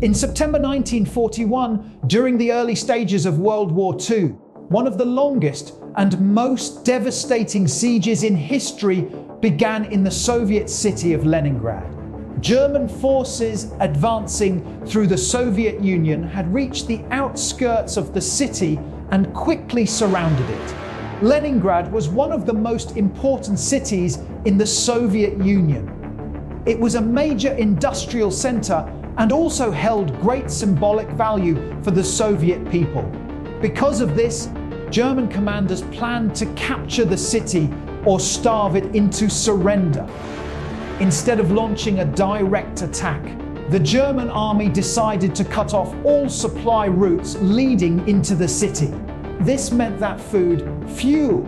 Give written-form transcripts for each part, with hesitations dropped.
In September 1941, during the early stages of World War II, one of the longest and most devastating sieges in history began in the Soviet city of Leningrad. German forces advancing through the Soviet Union had reached the outskirts of the city and quickly surrounded it. Leningrad was one of the most important cities in the Soviet Union. It was a major industrial center and also held great symbolic value for the Soviet people. Because of this, German commanders planned to capture the city or starve it into surrender. Instead of launching a direct attack, the German army decided to cut off all supply routes leading into the city. This meant that food, fuel,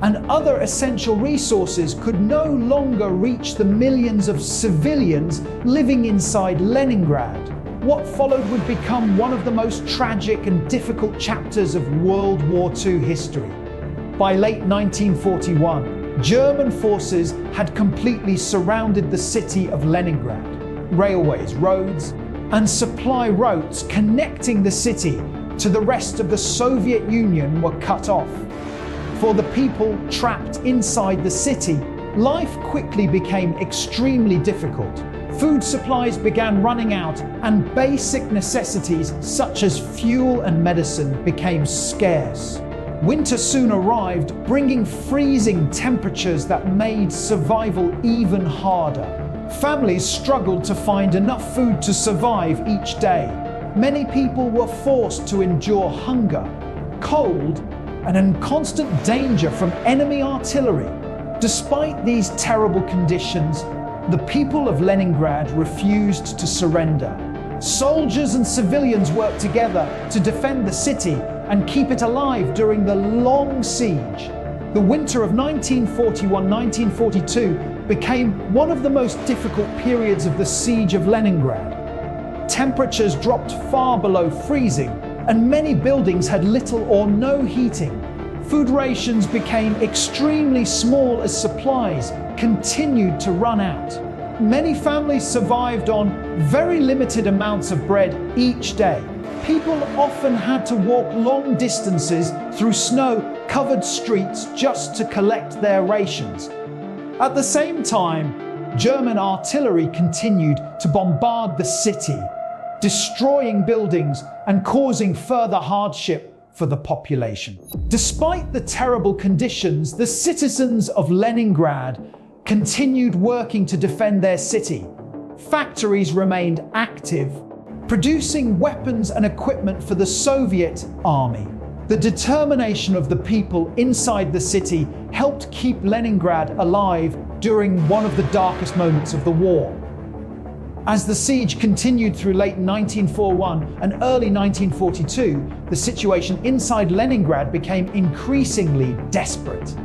and other essential resources could no longer reach the millions of civilians living inside Leningrad. What followed would become one of the most tragic and difficult chapters of World War II history. By late 1941, German forces had completely surrounded the city of Leningrad. Railways, roads, and supply routes connecting the city to the rest of the Soviet Union were cut off. For the people trapped inside the city, life quickly became extremely difficult. Food supplies began running out, and basic necessities such as fuel and medicine became scarce. Winter soon arrived, bringing freezing temperatures that made survival even harder. Families struggled to find enough food to survive each day. Many people were forced to endure hunger, cold, and in constant danger from enemy artillery. Despite these terrible conditions, the people of Leningrad refused to surrender. Soldiers and civilians worked together to defend the city and keep it alive during the long siege. The winter of 1941-1942 became one of the most difficult periods of the Siege of Leningrad. Temperatures dropped far below freezing, and many buildings had little or no heating. Food rations became extremely small as supplies continued to run out. Many families survived on very limited amounts of bread each day. People often had to walk long distances through snow-covered streets just to collect their rations. At the same time, German artillery continued to bombard the city, destroying buildings and causing further hardship for the population. Despite the terrible conditions, the citizens of Leningrad continued working to defend their city. Factories remained active, producing weapons and equipment for the Soviet army. The determination of the people inside the city helped keep Leningrad alive during one of the darkest moments of the war. As the siege continued through late 1941 and early 1942, the situation inside Leningrad became increasingly desperate.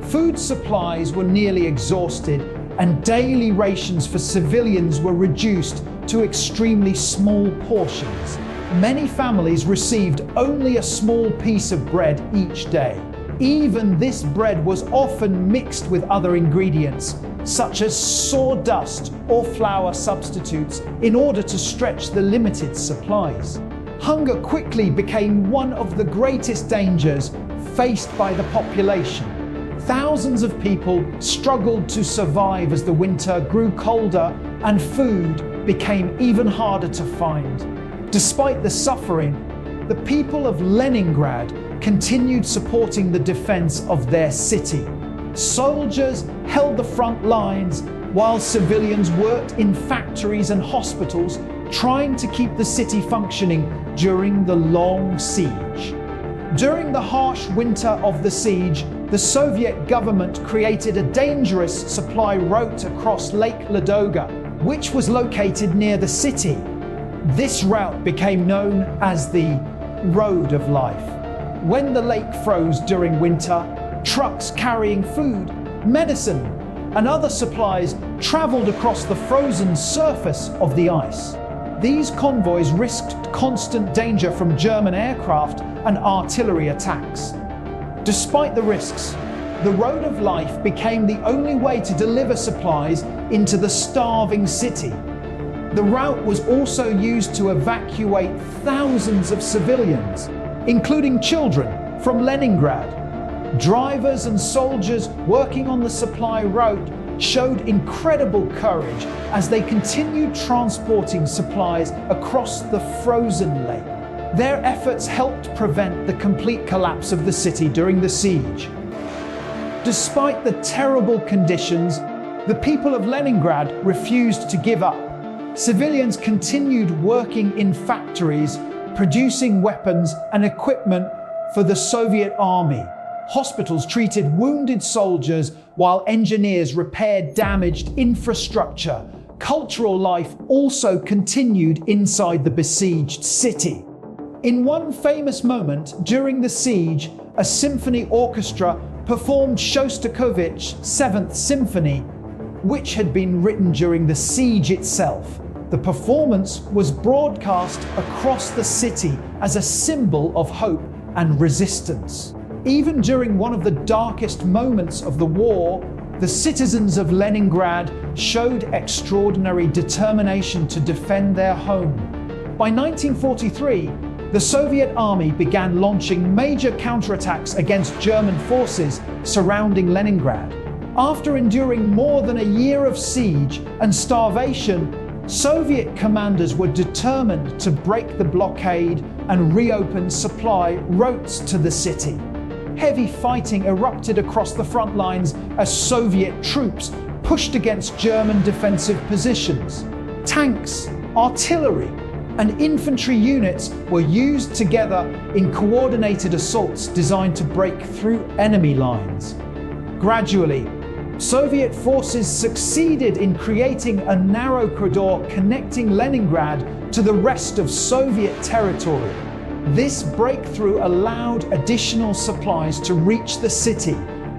Food supplies were nearly exhausted, and daily rations for civilians were reduced to extremely small portions. Many families received only a small piece of bread each day. Even this bread was often mixed with other ingredients, such as sawdust or flour substitutes, in order to stretch the limited supplies. Hunger quickly became one of the greatest dangers faced by the population. Thousands of people struggled to survive as the winter grew colder and food became even harder to find. Despite the suffering, the people of Leningrad continued supporting the defense of their city. Soldiers held the front lines while civilians worked in factories and hospitals, trying to keep the city functioning during the long siege. During the harsh winter of the siege, the Soviet government created a dangerous supply route across Lake Ladoga, which was located near the city. This route became known as the Road of Life. When the lake froze during winter, trucks carrying food, medicine, and other supplies traveled across the frozen surface of the ice. These convoys risked constant danger from German aircraft and artillery attacks. Despite the risks, the Road of Life became the only way to deliver supplies into the starving city. The route was also used to evacuate thousands of civilians, including children, from Leningrad. Drivers and soldiers working on the supply route showed incredible courage as they continued transporting supplies across the frozen lake. Their efforts helped prevent the complete collapse of the city during the siege. Despite the terrible conditions, the people of Leningrad refused to give up. Civilians continued working in factories, producing weapons and equipment for the Soviet army. Hospitals treated wounded soldiers while engineers repaired damaged infrastructure. Cultural life also continued inside the besieged city. In one famous moment during the siege, a symphony orchestra performed Shostakovich's Seventh Symphony, which had been written during the siege itself. The performance was broadcast across the city as a symbol of hope and resistance. Even during one of the darkest moments of the war, the citizens of Leningrad showed extraordinary determination to defend their home. By 1943, the Soviet army began launching major counterattacks against German forces surrounding Leningrad. After enduring more than a year of siege and starvation, Soviet commanders were determined to break the blockade and reopen supply routes to the city. Heavy fighting erupted across the front lines as Soviet troops pushed against German defensive positions. Tanks, artillery, and infantry units were used together in coordinated assaults designed to break through enemy lines. Gradually, Soviet forces succeeded in creating a narrow corridor connecting Leningrad to the rest of Soviet territory. This breakthrough allowed additional supplies to reach the city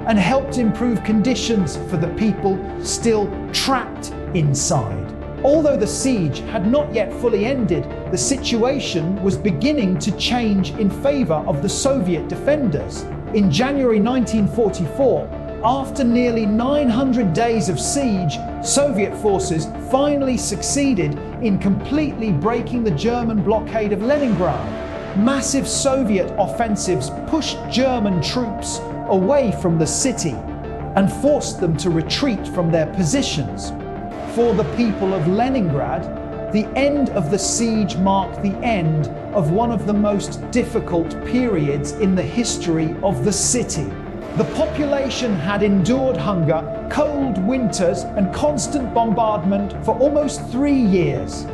and helped improve conditions for the people still trapped inside. Although the siege had not yet fully ended, the situation was beginning to change in favor of the Soviet defenders. In January 1944, after nearly 900 days of siege, Soviet forces finally succeeded in completely breaking the German blockade of Leningrad. Massive Soviet offensives pushed German troops away from the city and forced them to retreat from their positions. For the people of Leningrad, the end of the siege marked the end of one of the most difficult periods in the history of the city. The population had endured hunger, cold winters, and constant bombardment for almost 3 years.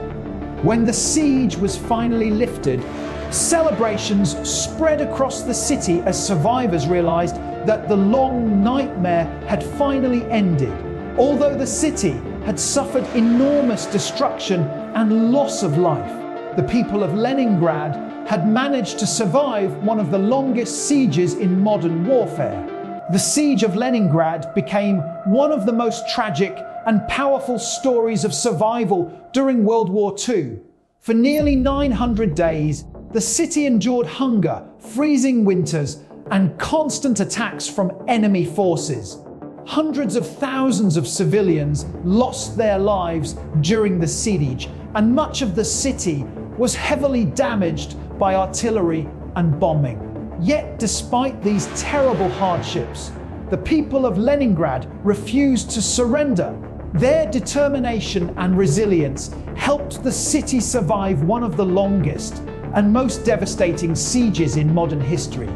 When the siege was finally lifted, celebrations spread across the city as survivors realized that the long nightmare had finally ended. Although the city had suffered enormous destruction and loss of life, the people of Leningrad had managed to survive one of the longest sieges in modern warfare. The Siege of Leningrad became one of the most tragic and powerful stories of survival during World War II. For nearly 900 days, the city endured hunger, freezing winters, and constant attacks from enemy forces. Hundreds of thousands of civilians lost their lives during the siege, and much of the city was heavily damaged by artillery and bombing. Yet, despite these terrible hardships, the people of Leningrad refused to surrender. Their determination and resilience helped the city survive one of the longest and most devastating sieges in modern history.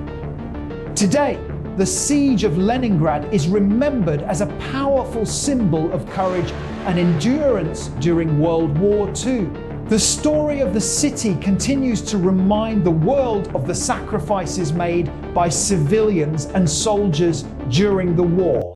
Today, the Siege of Leningrad is remembered as a powerful symbol of courage and endurance during World War II. The story of the city continues to remind the world of the sacrifices made by civilians and soldiers during the war.